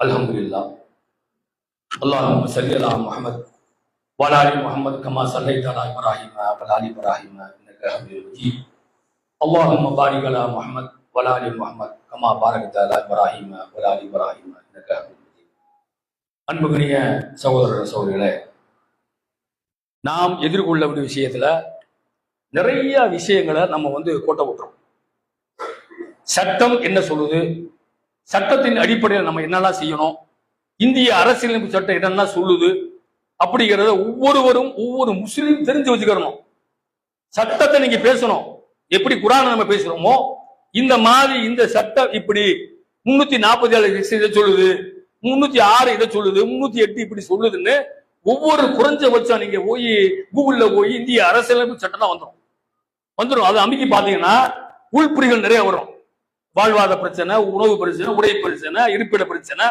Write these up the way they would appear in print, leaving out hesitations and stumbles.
அல்ஹம்துலில்லாஹ். அல்லாஹும்ம ஸல்லி அலா முஹம்மத் வ அலா ஆலி முஹம்மத் கமா ஸல்லைத அலா இப்ராஹீம வ அலா ஆலி இப்ராஹீம இன்னக ஹமீதும் மஜீத். அல்லாஹும்ம பாரிக் அலா முஹம்மத் வ அலா ஆலி முஹம்மத் கமா பாரக்த அலா இப்ராஹீம வ அலா ஆலி இப்ராஹீம இன்னக ஹமீதும் மஜீத். அன்புக்குரிய சகோதர சகோதரிகளே, நாம் எதிர்கொள்ள வேண்டிய விஷயத்துல நிறைய விஷயங்களை நம்ம கோட்டை விட்டுறோம். சட்டம் என்ன சொல்லுது, சட்டத்தின் அடிப்படையில் நம்ம என்னெல்லாம் செய்யணும், இந்திய அரசியலமைப்பு சட்டம் என்னெல்லாம் சொல்லுது அப்படிங்கிறத ஒவ்வொருவரும் ஒவ்வொரு முஸ்லீம் தெரிஞ்சு வச்சுக்கணும். சட்டத்தை நீங்க பேசணும். எப்படி குர்ஆனை நம்ம பேசுறோமோ இந்த மாதிரி இந்த சட்டம் இப்படி 347 இதை சொல்லுது, 306 இதை சொல்லுது, 308 இப்படி சொல்லுதுன்னு ஒவ்வொரு குறைஞ்சபட்சம் நீங்க போய் கூகுள்ல போய் இந்திய அரசியலமைப்பு சட்டம் தான் வந்துடும். அது அமைக்கி பாத்தீங்கன்னா உள்புரிகள் நிறைய வரும். வாழ்வாத பிரச்சனை, உணவு பிரச்சனை, உடை பிரச்சனை, இருப்பிட பிரச்சனை,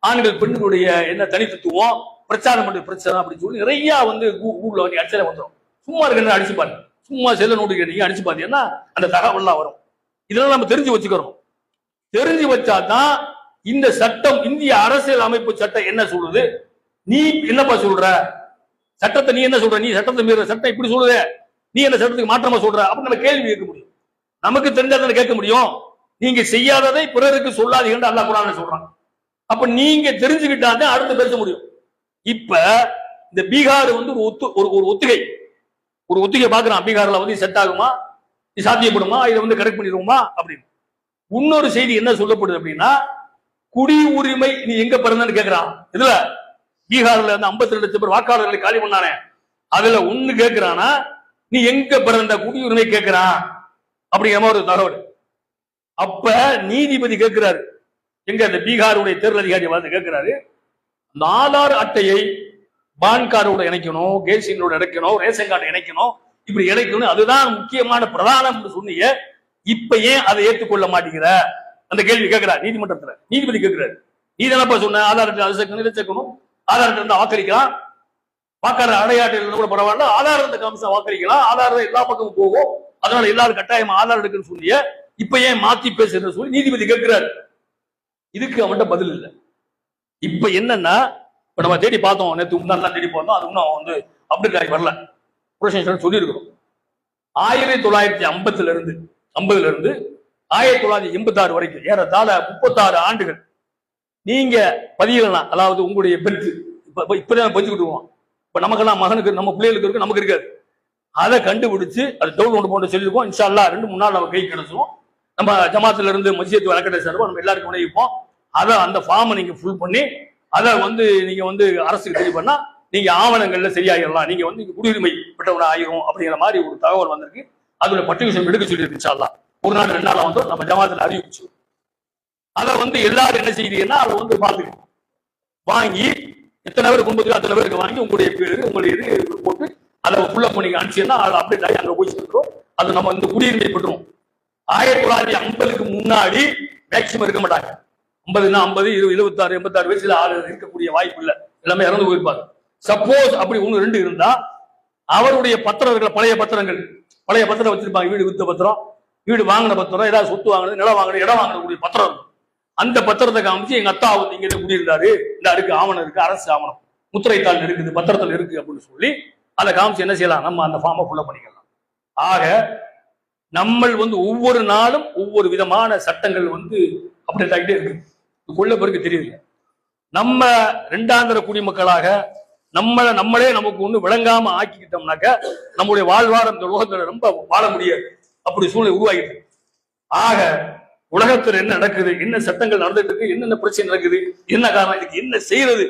ஆண்கள் பெண்களுடைய என்ன தனித்துவம், பிரச்சாரம் பண்ற பிரச்சனை அப்படின்னு சொல்லி நிறைய கூகுள்ல அடிச்சல வந்துடும். சும்மா இருக்க அடிச்சு பாருங்க, சும்மா செல்ல நோட்டு நீங்க அடிச்சு பாத்தீங்கன்னா அந்த தகவல்லாம் வரும். இதெல்லாம் நம்ம தெரிஞ்சு வச்சுக்கிறோம். தெரிஞ்சு வச்சாதான் இந்த சட்டம், இந்திய அரசியல் அமைப்பு சட்டம் என்ன சொல்லுது, நீ என்னப்பா சொல்ற, சட்டத்தை நீ என்ன சொல்ற, நீ சட்டத்தை மீற, சட்டம் இப்படி சொல்லுத, நீ என்ன சட்டத்துக்கு மாற்றமா சொல்ற அப்படின்னு நம்ம கேள்வி கேட்க முடியும். நமக்கு தெரிஞ்சாதானே கேட்க முடியும். நீங்க செய்யாததை பிறருக்கு சொல்லாதீங்கன்னு அல்லாஹ் குர்ஆன்ல சொல்றான். அப்ப நீங்க தெரிஞ்சுக்கிட்டாதான் அடுத்து பேச முடியும். இப்ப இந்த பீகார் ஒரு ஒத்திகை பாக்குறான். பீகார்ல செட் ஆகுமா, இது சாத்தியப்படுமா, இதை கரெக்ட் பண்ணிடுவோமா அப்படின்னு. இன்னொரு செய்தி என்ன சொல்லப்படுது அப்படின்னா, குடியுரிமை நீ எங்க பிறந்தன்னு கேட்கிறான். இதுல பீகார்ல 52 லட்சம் பேர் வாக்காளர்களை காலி பண்ணானே, அதுல ஒண்ணு கேட்கிறானா, நீ எங்க பிறந்த குடியுரிமை கேட்கிறான் அப்படிங்கிற மாதிரி ஒரு தகவல். அப்ப நீதிபதி கேட்கிறாரு, எங்க அந்த பீகாருடைய தேர்தல் அதிகாரி வந்து கேட்கிறாரு, அந்த ஆதார் அட்டையை பான் கார்டோட இணைக்கணும், கேசினோட இணைக்கணும், ரேஷன் கார்டு இணைக்கணும், இப்படி இணைக்கணும், அதுதான் முக்கியமான பிரதானம் சொன்னீங்க, இப்ப ஏன் அதை ஏற்றுக்கொள்ள மாட்டேங்கிற அந்த கேள்வி கேட்கிறார் நீதிமன்றத்துல. நீதிபதி கேட்கிறாரு, நீ தானப்பா சொன்ன ஆதார் அட்டை அது சேர்க்கணும், இதை சேர்க்கணும், ஆதார் அட்டை இருந்தா வாக்களிக்கலாம், வாக்காளர் அடையாட்டை இருந்தா கூட பரவாயில்ல, ஆதார் இருந்த காமிச்சா வாக்களிக்கலாம், ஆதார் எல்லா பக்கமும் போகும், அதனால எல்லாரும் கட்டாயமா ஆதார் எடுக்குன்னு சொன்னீங்க, இப்ப ஏன் மாத்தி பேசுற சொல்லி நீதிபதி கேட்கிறாரு. இதுக்கு அவன்கிட்ட பதில் இல்லை. இப்ப என்னன்னா, இப்ப நம்ம தேடி பார்த்தோம், நேற்று முன்னாள் தேடி பார்த்தோம், அது இன்னும் அப்டேட் ஆகி வரல. சொல்லி இருக்கிறோம் 1950 இருந்து 1986 வரைக்கும் ஏறத்தாழ 36 ஆண்டுகள் நீங்க பதியலாம். அதாவது உங்களுடைய பெற்று இப்பதான் பதிச்சுக்கிட்டுருவோம். இப்ப நமக்கெல்லாம் மகனுக்கு, நம்ம பிள்ளைகளுக்கு இருக்கு, நமக்கு இருக்காது. அதை கண்டுபிடிச்சு அதை டவுன்லோட் போட்டு சொல்லியிருக்கோம். இன்ஷா அல்லாஹ் 2-3 நாள் நம்ம கை கிடைச்சிடும். நம்ம ஜமாத்துல இருந்து மஸ்ஜித் வழக்கடை சார்பா நம்ம எல்லாருக்கும் விளைவிப்போம். அதை அந்த ஃபார்மை நீங்க ஃபுல் பண்ணி அதை நீங்க அரசுக்கு தெரிய பண்ணா நீங்க ஆவணங்கள்ல சரியாயிடலாம், நீங்க குடியுரிமை பெற்றவன ஆயிரும் அப்படிங்கிற மாதிரி ஒரு தகவல் வந்திருக்கு. அதுல பட்டியல் எடுக்க சொல்லியிருக்கு. இன்ஷா அல்லாஹ் 1 நாள் 2 நாள் நம்ம ஜமாத்துல அறிவிச்சு அதை எல்லாரும் என்ன செய்யறீங்கன்னா அதை பாத்துக்கணும். வாங்கி எத்தனை பேர் குடும்பத்துக்கு அத்தனை பேருக்கு வாங்கி உங்களுடைய பேரு உங்களுடைய இது போட்டு அதை ஃபுல்லா பண்ணி அனுப்பிச்சீங்கன்னா அதை அப்டேட் ஆகி அங்க போய் சொல்றோம். அது நம்ம குடியுரிமை பெற்றுரும். 1950க்கு முன்னாடி மேக்சிமம் இருக்க மாட்டாங்க. 50னா 50, 76, 86 வயசுல ஆளு இருக்கக்கூடிய வாய்ப்பு இல்லை, எல்லாமே இறந்து போயிருப்பாங்க. சப்போஸ் அப்படி 1-2 இருந்தா அவருடைய பத்திரங்களை, பழைய பத்திரம் வச்சிருப்பாங்க. வீடு வித்த பத்திரம், வீடு வாங்கின பத்திரம், ஏதாவது சொத்து வாங்கினது, நிலம் வாங்கினது, இடம் வாங்கக்கூடிய பத்திரம் இருக்கும். அந்த பத்திரத்தை காமிச்சு எங்க அத்தா இங்க குடியிருந்தாரு, இந்த அடுக்கு ஆவணம் இருக்கு, அரசு ஆவணம், முத்திரைத்தாள் இருக்குது, பத்திரத்தில் இருக்கு அப்படின்னு சொல்லி அதை காமிச்சு என்ன செய்யலாம், நம்ம அந்த ஃபார்மை ஃபுல்லா பண்ணிக்கலாம். ஆக நம்ம ஒவ்வொரு நாளும் ஒவ்வொரு விதமான சட்டங்கள் அப்டேட் ஆகிட்டே இருக்கு. கொள்ள பிறகு தெரியுது. நம்ம 2ஆந்திர குடிமக்களாக நம்மளே நமக்கு விளங்காம ஆக்கிக்கிட்டோம்னாக்க நம்முடைய வாழ்வாரம் இந்த உலகத்துல ரொம்ப வாழ முடியாது. அப்படி சூழ்நிலை உருவாகிட்டு. ஆக உலகத்துல என்ன நடக்குது, என்ன சட்டங்கள் நடந்துட்டு இருக்கு, என்னென்ன பிரச்சனை நடக்குது, என்ன காரணம், இதுக்கு என்ன செய்யறது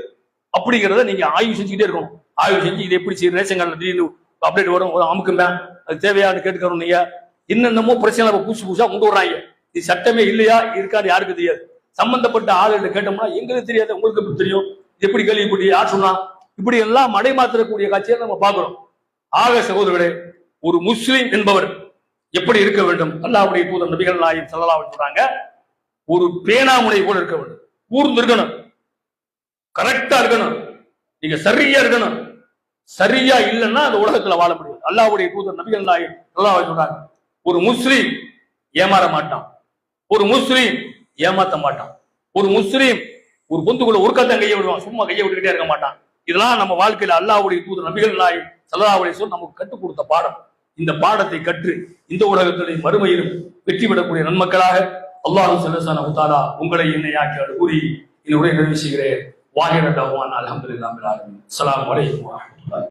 அப்படிங்கிறத நீங்க ஆய்வு செஞ்சுக்கிட்டே இருக்கணும். ஆய்வு செஞ்சு இது எப்படி செய்ய, ரேஷன் கார்டுல திடீர்னு அப்டேட் வரும், அமுக்குங்க, அது தேவையானு கேட்டுக்கிறோம். நீங்க என்னென்னமோ பிரச்சனை புதுசா கொண்டு வர்றாங்க. இது சட்டமே இல்லையா இருக்காது யாருக்கு தெரியாது. சம்பந்தப்பட்ட ஆளுகிட்ட கேட்டோம்னா எங்களுக்கு தெரியாது, உங்களுக்கு எப்படி தெரியும், எப்படி கேள்விப்பட்டு யார் சொன்னா, இப்படி எல்லாம் மடைமாற்றக்கூடிய காட்சியை நம்ம பார்க்கிறோம். ஆக சகோதரர்களே, ஒரு முஸ்லிம் என்பவர் எப்படி இருக்க வேண்டும், அல்லாஹ்வுடைய தூதர் நபிகள் நாயகம் ஸல்லல்லாஹு அலைஹி வஸல்லம் சொல்றாங்க, ஒரு பேனாமுனை போல இருக்க வேண்டும். கூர்ந்து இருக்கணும், கரெக்டா இருக்கணும், நீங்க சரியா இருக்கணும். சரியா இல்லைன்னா அந்த உலகத்துல வாழ முடியும். அல்லாஹ்வுடைய தூதர் நபிகள் நாயகம் ஸல்லல்லாஹு அலைஹி வஸல்லம் சொல்றாங்க, ஒரு முஸ்லிம் ஏமாற மாட்டான், ஒரு முஸ்லிம் ஏமாத்த மாட்டான், ஒரு முஸ்லிம் ஒரு பொந்துக்குள்ள ஒரு கல்தான் கையை விடுவான், சும்மா கையை விட்டுக்கிட்டே இருக்க மாட்டான். இதெல்லாம் நம்ம வாழ்க்கையில அல்லாஹ்வுடைய தூதர் நபிகள் நாயகம் ஸல்லல்லாஹு அலைஹி வஸல்லம் நமக்கு கற்றுக் கொடுத்த பாடம். இந்த பாடத்தை கற்று இந்த உலகத்திலும் மறுமையிலும் வெற்றி பெறக்கூடிய நன்மக்களாக அல்லாஹ் ஸல்லல்லாஹு தஆலா உங்களை என்னை ஆக்கி கூறி என்னுடைய நிறைவு செய்கிறேன். வாஹிர தஅவானா அல்ஹம்துலில்லாஹி ரப்பில் ஆலமீன். அஸ்ஸலாமு அலைக்கும்.